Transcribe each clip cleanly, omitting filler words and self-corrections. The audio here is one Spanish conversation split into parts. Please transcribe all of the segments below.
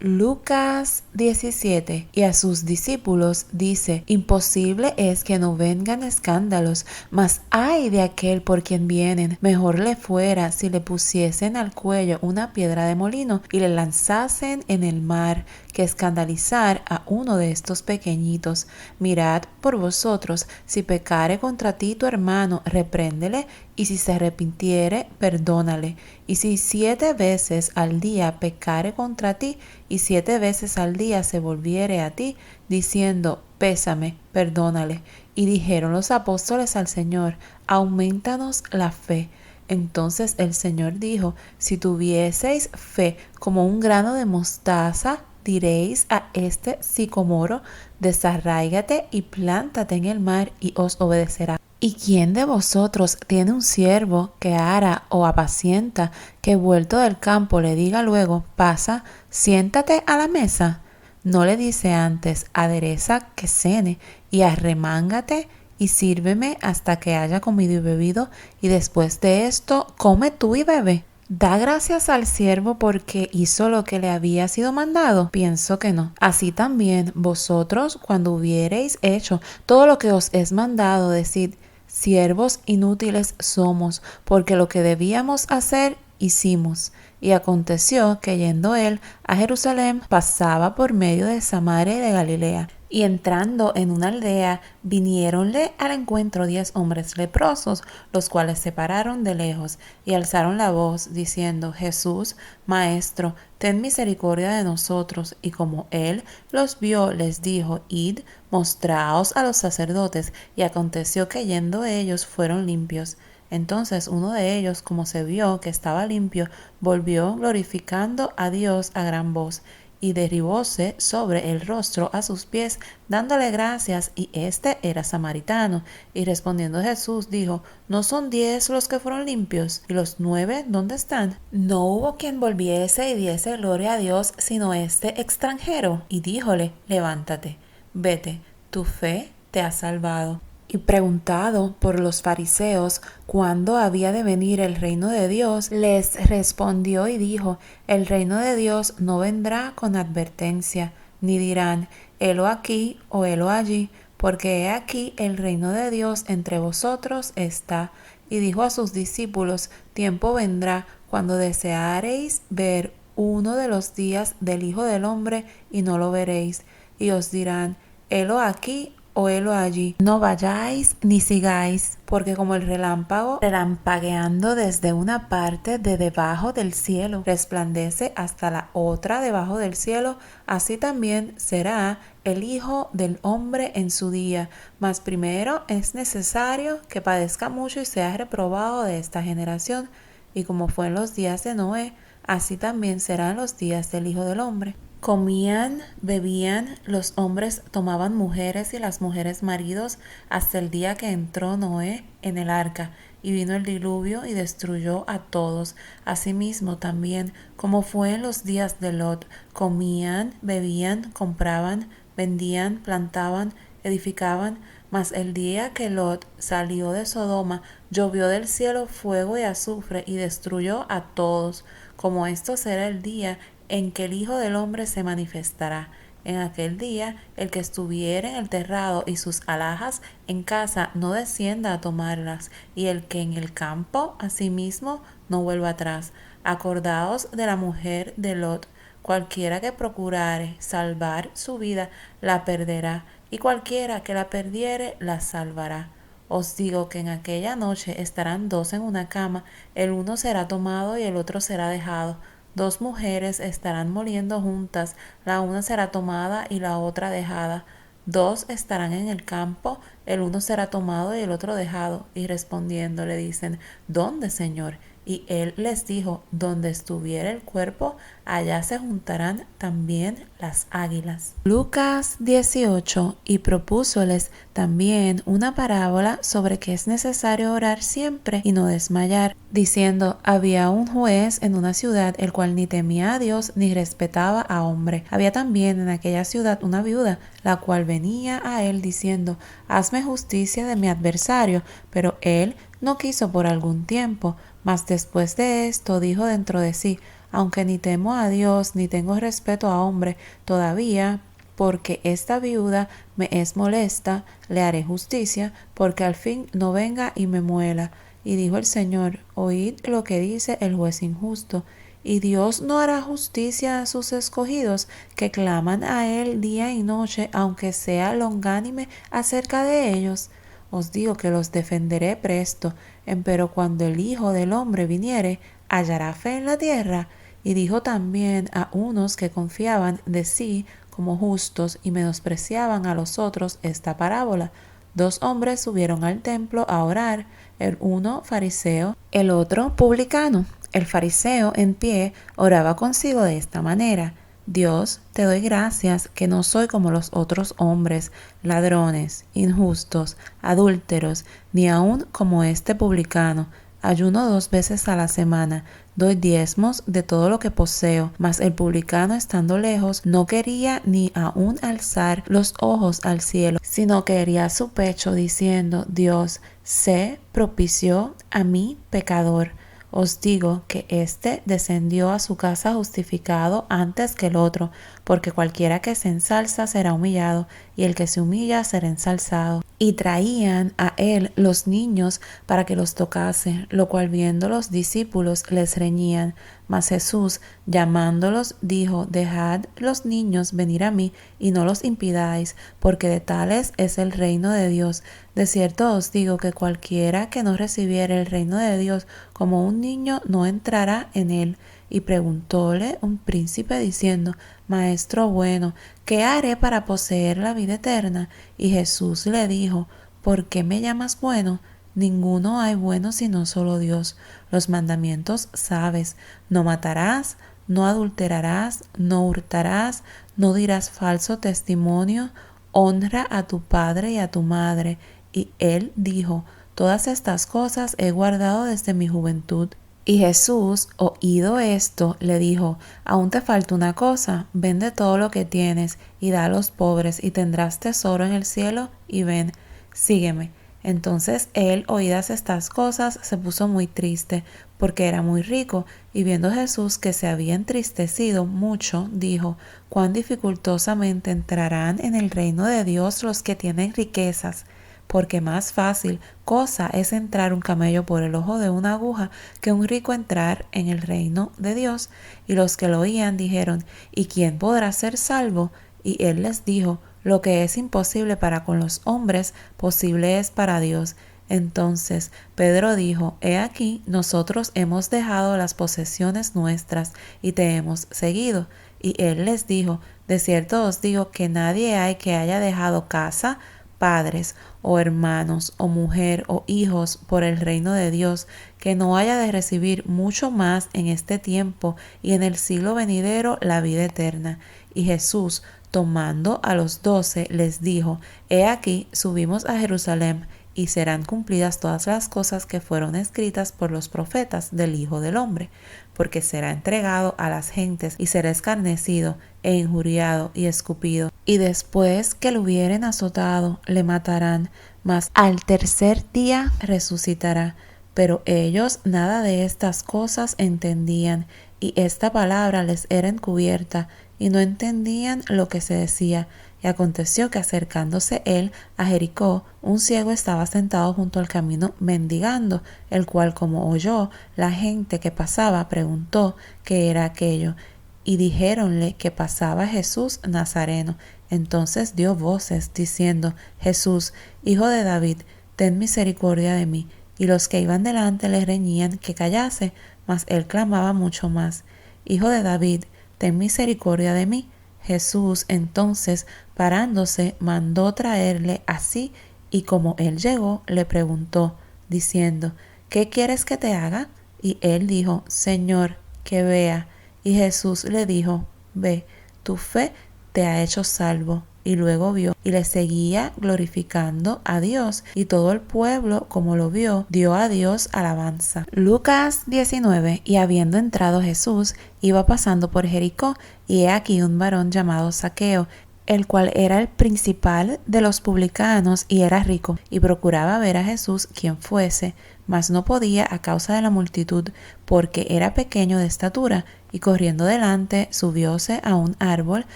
Lucas 17. Y a sus discípulos dice: imposible es que no vengan escándalos, mas ay de aquel por quien vienen. Mejor le fuera si le pusiesen al cuello una piedra de molino y le lanzasen en el mar, que escandalizar a uno de estos pequeñitos. Mirad por vosotros: si pecare contra ti tu hermano, repréndele, y si se arrepintiere, perdónale. Y si 7 veces al día pecare contra ti, y 7 veces al día se volviere a ti, diciendo: pésame, perdónale. Y dijeron los apóstoles al Señor: aumentanos la fe. Entonces el Señor dijo: si tuvieseis fe como un grano de mostaza, diréis a este sicomoro: desarráigate y plántate en el mar, y os obedecerá. ¿Y quién de vosotros tiene un siervo que ara o apacienta, que vuelto del campo le diga luego: pasa, siéntate a la mesa? ¿No le dice antes: adereza que cene, y arremángate y sírveme hasta que haya comido y bebido, y después de esto come tú y bebe? ¿Da gracias al siervo porque hizo lo que le había sido mandado? Pienso que no. Así también vosotros, cuando hubiereis hecho todo lo que os es mandado, decid: siervos inútiles somos, porque lo que debíamos hacer hicimos. Y aconteció que yendo él a Jerusalén, pasaba por medio de Samaria y de Galilea. Y entrando en una aldea, viniéronle al encuentro 10 hombres leprosos, los cuales se pararon de lejos y alzaron la voz, diciendo: Jesús, Maestro, ten misericordia de nosotros. Y como él los vio, les dijo: id, mostraos a los sacerdotes. Y aconteció que yendo ellos fueron limpios. Entonces uno de ellos, como se vio que estaba limpio, volvió glorificando a Dios a gran voz, y derribóse sobre el rostro a sus pies, dándole gracias, y éste era samaritano. Y respondiendo Jesús dijo: ¿no son 10 los que fueron limpios? ¿Y los 9 dónde están? No hubo quien volviese y diese gloria a Dios, sino este extranjero. Y díjole: levántate, vete, tu fe te ha salvado. Y preguntado por los fariseos cuándo había de venir el reino de Dios, les respondió y dijo: el reino de Dios no vendrá con advertencia, ni dirán: helo aquí o helo allí, porque he aquí el reino de Dios entre vosotros está. Y dijo a sus discípulos: tiempo vendrá cuando deseareis ver uno de los días del Hijo del Hombre, y no lo veréis, y os dirán: helo aquí o helo allí. No vayáis ni sigáis, porque como el relámpago, relampagueando desde una parte de debajo del cielo, resplandece hasta la otra debajo del cielo, así también será el Hijo del Hombre en su día. Mas primero es necesario que padezca mucho y sea reprobado de esta generación. Y como fue en los días de Noé, así también serán los días del Hijo del Hombre. Comían, bebían, los hombres tomaban mujeres y las mujeres maridos, hasta el día que entró Noé en el arca, y vino el diluvio y destruyó a todos. Asimismo también, como fue en los días de Lot, comían, bebían, compraban, vendían, plantaban, edificaban. Mas el día que Lot salió de Sodoma, llovió del cielo fuego y azufre, y destruyó a todos. Como esto será el día en que el Hijo del Hombre se manifestará. En aquel día, el que estuviere en el terrado y sus alhajas en casa, no descienda a tomarlas, y el que en el campo, asimismo, no vuelva atrás. Acordaos de la mujer de Lot: cualquiera que procurare salvar su vida, la perderá, y cualquiera que la perdiere, la salvará. Os digo que en aquella noche estarán 2 en una cama, el uno será tomado y el otro será dejado. 2 mujeres estarán moliendo juntas, la una será tomada y la otra dejada. 2 estarán en el campo, el uno será tomado y el otro dejado. Y respondiendo le dicen: ¿dónde, Señor? Y él les dijo: donde estuviera el cuerpo, allá se juntarán también las águilas. Lucas 18. Y propúsoles también una parábola sobre que es necesario orar siempre y no desmayar, diciendo: había un juez en una ciudad, el cual ni temía a Dios ni respetaba a hombre. Había también en aquella ciudad una viuda, la cual venía a él diciendo: hazme justicia de mi adversario. Pero él no quiso por algún tiempo. Mas después de esto dijo dentro de sí: aunque ni temo a Dios ni tengo respeto a hombre, todavía, porque esta viuda me es molesta, le haré justicia, porque al fin no venga y me muela. Y dijo el Señor: oíd lo que dice el juez injusto. ¿Y Dios no hará justicia a sus escogidos, que claman a Él día y noche, aunque sea longánime acerca de ellos? Os digo que los defenderé presto. Empero cuando el Hijo del Hombre viniere, ¿hallará fe en la tierra? Y dijo también a unos que confiaban de sí como justos y menospreciaban a los otros esta parábola. 2 hombres subieron al templo a orar, el uno fariseo, el otro publicano. El fariseo en pie oraba consigo de esta manera: Dios, te doy gracias que no soy como los otros hombres, ladrones, injustos, adúlteros, ni aun como este publicano. Ayuno 2 veces a la semana, doy diezmos de todo lo que poseo. Mas el publicano, estando lejos, no quería ni aun alzar los ojos al cielo, sino que hería su pecho, diciendo: Dios, sé propicio a mí, pecador. Os digo que éste descendió a su casa justificado antes que el otro, porque cualquiera que se ensalza será humillado, y el que se humilla será ensalzado. Y traían a él los niños para que los tocase, lo cual viendo los discípulos les reñían. Mas Jesús, llamándolos, dijo: dejad los niños venir a mí, y no los impidáis, porque de tales es el reino de Dios. De cierto os digo que cualquiera que no recibiere el reino de Dios como un niño no entrará en él. Y preguntóle un príncipe diciendo: Maestro bueno, ¿qué haré para poseer la vida eterna? Y Jesús le dijo: ¿por qué me llamas bueno? Ninguno hay bueno sino solo Dios. Los mandamientos sabes: no matarás, no adulterarás, no hurtarás, no dirás falso testimonio, honra a tu padre y a tu madre. Y él dijo: todas estas cosas he guardado desde mi juventud. Y Jesús, oído esto, le dijo: aún te falta una cosa, vende todo lo que tienes y da a los pobres, y tendrás tesoro en el cielo, y ven, sígueme. Entonces él, oídas estas cosas, se puso muy triste, porque era muy rico, y viendo Jesús que se había entristecido mucho, dijo: cuán dificultosamente entrarán en el reino de Dios los que tienen riquezas. Porque más fácil cosa es entrar un camello por el ojo de una aguja que un rico entrar en el reino de Dios. Y los que lo oían dijeron: ¿y quién podrá ser salvo? Y él les dijo: lo que es imposible para con los hombres, posible es para Dios. Entonces Pedro dijo: he aquí, nosotros hemos dejado las posesiones nuestras y te hemos seguido. Y él les dijo: de cierto os digo que nadie hay que haya dejado casa, padres o hermanos o mujer o hijos por el reino de Dios, que no haya de recibir mucho más en este tiempo y en el siglo venidero la vida eterna. Y Jesús, tomando a los 12, les dijo: he aquí, subimos a Jerusalén, y serán cumplidas todas las cosas que fueron escritas por los profetas del Hijo del Hombre, porque será entregado a las gentes y será escarnecido e injuriado y escupido, y después que lo hubieren azotado, le matarán, mas al tercer día resucitará. Pero ellos nada de estas cosas entendían, y esta palabra les era encubierta, y no entendían lo que se decía. Y aconteció que acercándose él a Jericó, un ciego estaba sentado junto al camino mendigando, el cual, como oyó la gente que pasaba, preguntó qué era aquello. Y dijéronle que pasaba Jesús Nazareno. Entonces dio voces diciendo: Jesús, Hijo de David, ten misericordia de mí. Y los que iban delante le reñían que callase, mas él clamaba mucho más: Hijo de David, ten misericordia de mí. Jesús entonces, parándose, mandó traerle así, y como él llegó, le preguntó, diciendo: ¿qué quieres que te haga? Y él dijo: Señor, que vea. Y Jesús le dijo: ve, tu fe te ha hecho salvo. Y luego vio, y le seguía glorificando a Dios, y todo el pueblo, como lo vio, dio a Dios alabanza. Lucas 19. Y habiendo entrado Jesús, iba pasando por Jericó, y he aquí un varón llamado Zaqueo, el cual era el principal de los publicanos y era rico, y procuraba ver a Jesús quien fuese, mas no podía a causa de la multitud, porque era pequeño de estatura, y corriendo delante subióse a un árbol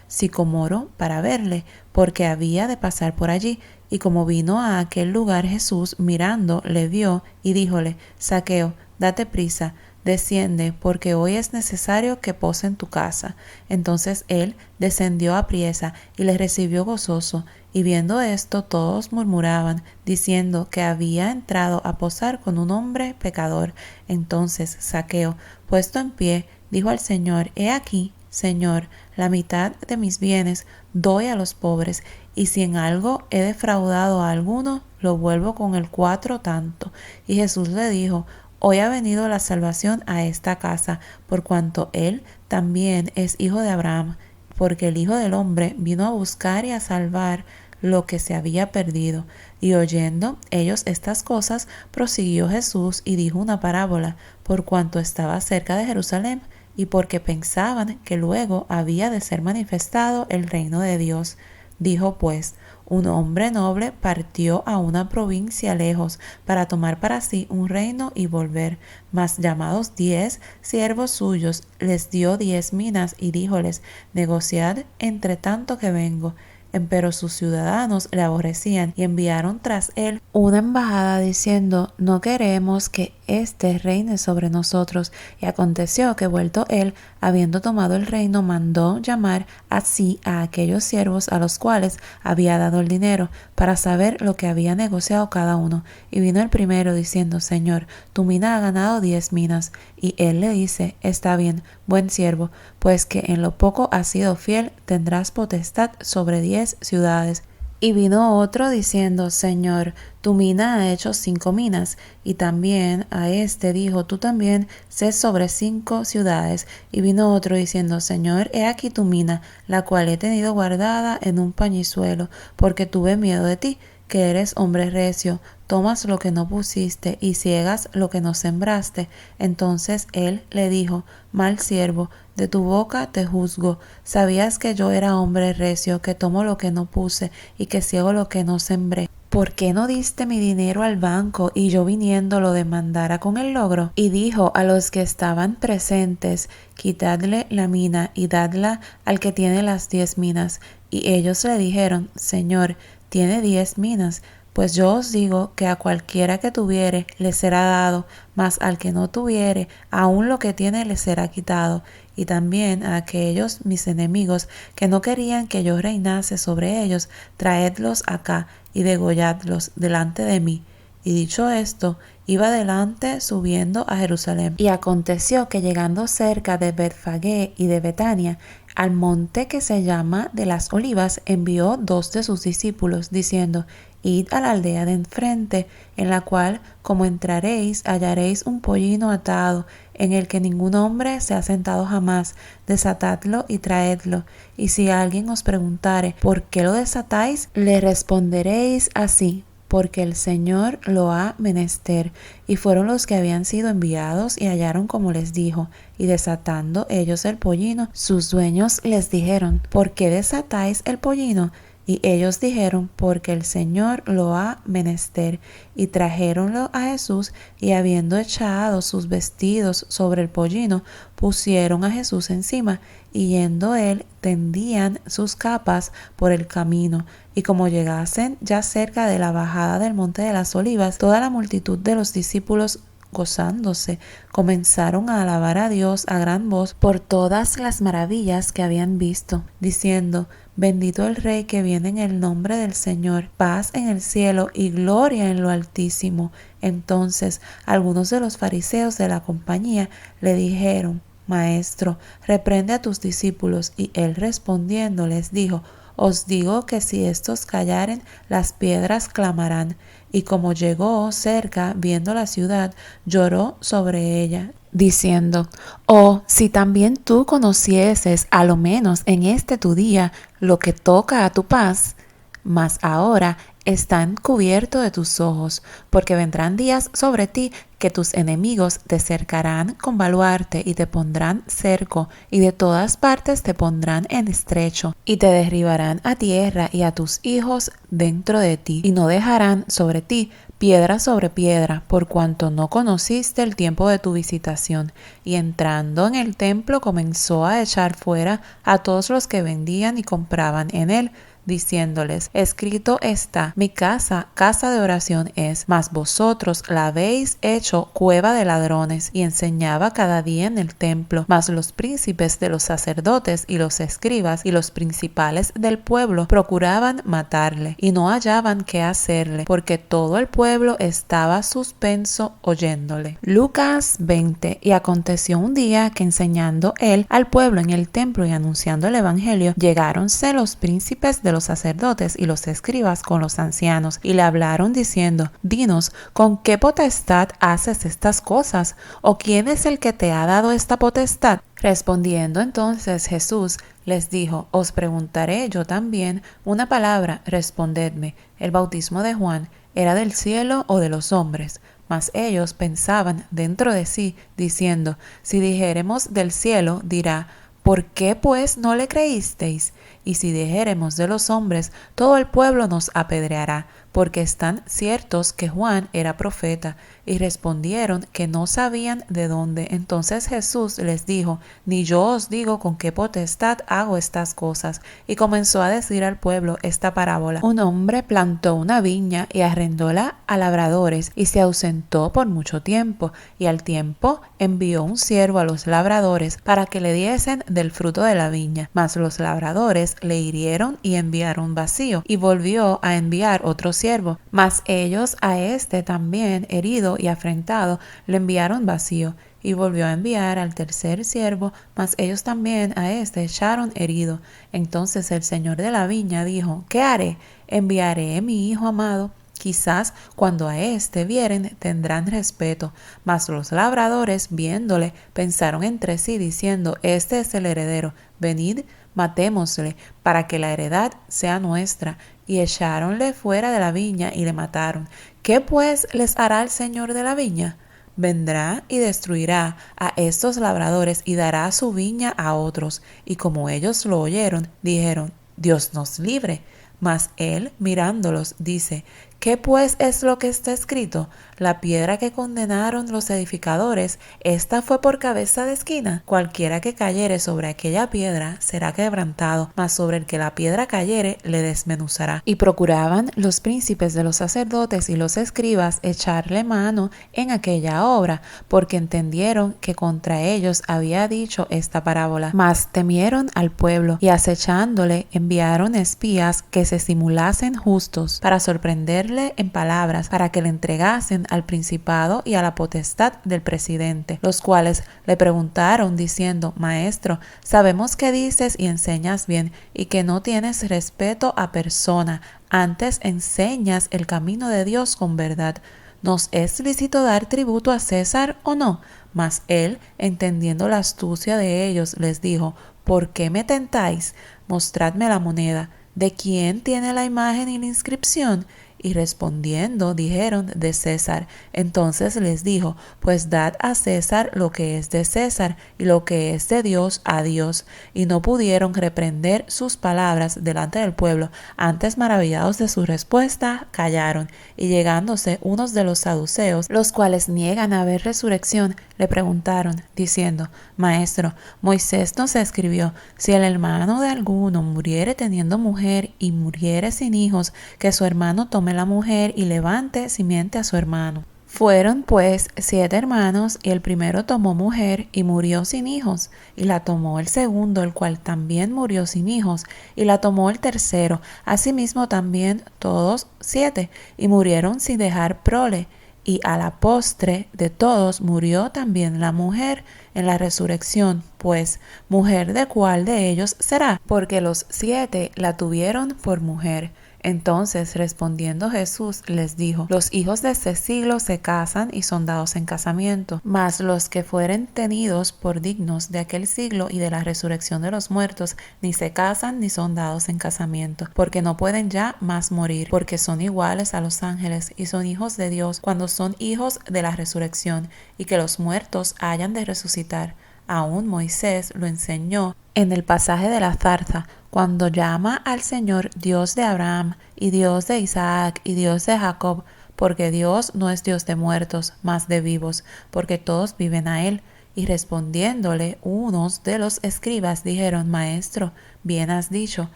sicomoro para verle, porque había de pasar por allí. Y como vino a aquel lugar Jesús, mirando, le vio y díjole: Zaqueo, date prisa, desciende, porque hoy es necesario que pose en tu casa. Entonces él descendió apriesa y le recibió gozoso. Y viendo esto, todos murmuraban, diciendo que había entrado a posar con un hombre pecador. Entonces Zaqueo, puesto en pie, dijo al Señor: He aquí, Señor, la mitad de mis bienes doy a los pobres, y si en algo he defraudado a alguno, lo vuelvo con el 4 tanto. Y Jesús le dijo: Hoy ha venido la salvación a esta casa, por cuanto él también es hijo de Abraham, porque el Hijo del Hombre vino a buscar y a salvar lo que se había perdido. Y oyendo ellos estas cosas, prosiguió Jesús y dijo una parábola, por cuanto estaba cerca de Jerusalén, y porque pensaban que luego había de ser manifestado el reino de Dios. Dijo pues: un hombre noble partió a una provincia lejos para tomar para sí un reino y volver. Mas llamados 10 siervos suyos, les dio 10 minas y díjoles: negociad entre tanto que vengo. Empero sus ciudadanos le aborrecían y enviaron tras él una embajada diciendo: no queremos que éste reine sobre nosotros. Y aconteció que vuelto él, habiendo tomado el reino, mandó llamar así a aquellos siervos a los cuales había dado el dinero, para saber lo que había negociado cada uno. Y vino el primero diciendo: Señor, tu mina ha ganado 10 minas. Y él le dice: está bien, buen siervo, pues que en lo poco has sido fiel, tendrás potestad sobre 10 ciudades. Y vino otro diciendo: Señor, tu mina ha hecho 5 minas. Y también a este dijo: tú también sé sobre 5 ciudades. Y vino otro diciendo: Señor, he aquí tu mina, la cual he tenido guardada en un pañizuelo, porque tuve miedo de ti, que eres hombre recio, tomas lo que no pusiste y ciegas lo que no sembraste. Entonces él le dijo: mal siervo, de tu boca te juzgo. Sabías que yo era hombre recio, que tomo lo que no puse y que ciego lo que no sembré. ¿Por qué no diste mi dinero al banco y yo viniendo lo demandara con el logro? Y dijo a los que estaban presentes: quitadle la mina y dadla al que tiene las 10 minas. Y ellos le dijeron: Señor, tiene 10 minas. Pues yo os digo que a cualquiera que tuviere le será dado, mas al que no tuviere, aun lo que tiene le será quitado. Y también a aquellos mis enemigos que no querían que yo reinase sobre ellos, traedlos acá y degolladlos delante de mí. Y dicho esto, iba adelante subiendo a Jerusalén. Y aconteció que llegando cerca de Betfagé y de Betania, al monte que se llama de las Olivas, envió 2 de sus discípulos, diciendo: id a la aldea de enfrente, en la cual, como entraréis, hallaréis un pollino atado, en el que ningún hombre se ha sentado jamás. Desatadlo y traedlo. Y si alguien os preguntare: ¿por qué lo desatáis?, le responderéis así: porque el Señor lo ha menester. Y fueron los que habían sido enviados y hallaron como les dijo. Y desatando ellos el pollino, sus dueños les dijeron: ¿por qué desatáis el pollino? Y ellos dijeron: porque el Señor lo ha menester. Y trajéronlo a Jesús, y habiendo echado sus vestidos sobre el pollino, pusieron a Jesús encima, y yendo él, tendían sus capas por el camino. Y como llegasen ya cerca de la bajada del monte de las Olivas, toda la multitud de los discípulos, gozándose, comenzaron a alabar a Dios a gran voz por todas las maravillas que habían visto, diciendo: bendito el Rey que viene en el nombre del Señor, paz en el cielo y gloria en lo altísimo. Entonces algunos de los fariseos de la compañía le dijeron: Maestro, reprende a tus discípulos. Y él respondiendo les dijo: os digo que si estos callaren, las piedras clamarán. Y como llegó cerca, viendo la ciudad, lloró sobre ella, diciendo: oh, si también tú conocieses, a lo menos en este tu día, lo que toca a tu paz. Mas ahora están cubiertos de tus ojos, porque vendrán días sobre ti que tus enemigos te cercarán con baluarte y te pondrán cerco, y de todas partes te pondrán en estrecho, y te derribarán a tierra y a tus hijos dentro de ti, y no dejarán sobre ti piedra sobre piedra, por cuanto no conociste el tiempo de tu visitación. Y entrando en el templo comenzó a echar fuera a todos los que vendían y compraban en él, diciéndoles: escrito está, mi casa, casa de oración es, mas vosotros la habéis hecho cueva de ladrones. Y enseñaba cada día en el templo. Mas los príncipes de los sacerdotes y los escribas y los principales del pueblo procuraban matarle, y no hallaban qué hacerle, porque todo el pueblo estaba suspenso oyéndole. Lucas 20. Y aconteció un día que enseñando él al pueblo en el templo y anunciando el evangelio, llegáronse los príncipes de los sacerdotes y los escribas con los ancianos, y le hablaron diciendo: dinos, ¿con qué potestad haces estas cosas? ¿O quién es el que te ha dado esta potestad? Respondiendo entonces Jesús les dijo: os preguntaré yo también una palabra, respondedme. ¿El bautismo de Juan era del cielo o de los hombres? Mas ellos pensaban dentro de sí, diciendo: si dijéremos del cielo, dirá: ¿por qué pues no le creísteis? Y si dijéremos de los hombres, todo el pueblo nos apedreará, porque están ciertos que Juan era profeta. Y respondieron que no sabían de dónde. Entonces Jesús les dijo: ni yo os digo con qué potestad hago estas cosas. Y comenzó a decir al pueblo esta parábola: un hombre plantó una viña y arrendóla a labradores, y se ausentó por mucho tiempo, y al tiempo envió un siervo a los labradores para que le diesen del fruto de la viña. Mas los labradores le hirieron y enviaron vacío, y volvió a enviar otro siervo. Mas ellos a este también herido y afrentado le enviaron vacío, y volvió a enviar al tercer siervo, mas ellos también a este echaron herido. Entonces el señor de la viña dijo: ¿qué haré? Enviaré a mi hijo amado. Quizás cuando a éste vieren tendrán respeto. Mas los labradores, viéndole, pensaron entre sí, diciendo: este es el heredero, venid, matémosle, para que la heredad sea nuestra. Y echáronle fuera de la viña y le mataron. ¿Qué pues les hará el señor de la viña? Vendrá y destruirá a estos labradores y dará su viña a otros. Y como ellos lo oyeron, dijeron: Dios nos libre. Mas él, mirándolos, dice: ¿qué pues es lo que está escrito? La piedra que condenaron los edificadores, esta fue por cabeza de esquina. Cualquiera que cayere sobre aquella piedra será quebrantado, mas sobre el que la piedra cayere le desmenuzará. Y procuraban los príncipes de los sacerdotes y los escribas echarle mano en aquella obra, porque entendieron que contra ellos había dicho esta parábola. Mas temieron al pueblo, y acechándole enviaron espías que se simulasen justos, para sorprenderle en palabras, para que le entregasen al principado y a la potestad del presidente, los cuales le preguntaron diciendo: Maestro, sabemos que dices y enseñas bien, y que no tienes respeto a persona, antes enseñas el camino de Dios con verdad. ¿Nos es lícito dar tributo a César o no? Mas él, entendiendo la astucia de ellos, les dijo: ¿por qué me tentáis? Mostradme la moneda. ¿De quién tiene la imagen y la inscripción? Y respondiendo dijeron: de César. Entonces les dijo: pues dad a César lo que es de César, y lo que es de Dios a Dios. Y no pudieron reprender sus palabras delante del pueblo, antes maravillados de su respuesta, callaron. Y llegándose unos de los saduceos, los cuales niegan haber resurrección, le preguntaron, diciendo: Maestro, Moisés nos escribió: si el hermano de alguno muriere teniendo mujer y muriere sin hijos, que su hermano tome la mujer y levante simiente a su hermano. Fueron pues 7 hermanos, y el primero tomó mujer y murió sin hijos, y la tomó el segundo, el cual también murió sin hijos, y la tomó el tercero, asimismo también todos 7, y murieron sin dejar prole. Y a la postre de todos murió también la mujer en la resurrección, pues, ¿mujer de cuál de ellos será? Porque los 7 la tuvieron por mujer. Entonces, respondiendo Jesús, les dijo: Los hijos de este siglo se casan y son dados en casamiento, mas los que fueren tenidos por dignos de aquel siglo y de la resurrección de los muertos, ni se casan ni son dados en casamiento, porque no pueden ya más morir, porque son iguales a los ángeles y son hijos de Dios cuando son hijos de la resurrección, y que los muertos hayan de resucitar. Aún Moisés lo enseñó en el pasaje de la zarza, cuando llama al Señor Dios de Abraham y Dios de Isaac y Dios de Jacob, porque Dios no es Dios de muertos, mas de vivos, porque todos viven a él. Y respondiéndole unos de los escribas dijeron: Maestro, bien has dicho.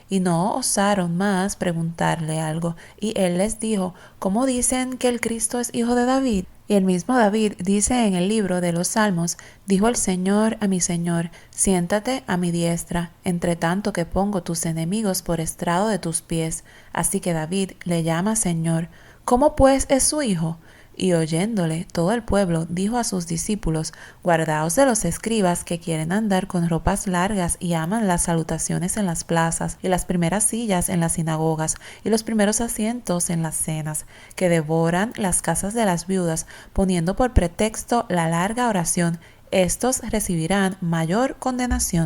Y no osaron más preguntarle algo. Y él les dijo: ¿Cómo dicen que el Cristo es hijo de David? Y el mismo David dice en el libro de los Salmos: Dijo el Señor a mi Señor: Siéntate a mi diestra, entre tanto que pongo tus enemigos por estrado de tus pies. Así que David le llama Señor. ¿Cómo pues es su hijo? Y oyéndole todo el pueblo dijo a sus discípulos: Guardaos de los escribas que quieren andar con ropas largas y aman las salutaciones en las plazas y las primeras sillas en las sinagogas y los primeros asientos en las cenas, que devoran las casas de las viudas, poniendo por pretexto la larga oración. Estos recibirán mayor condenación.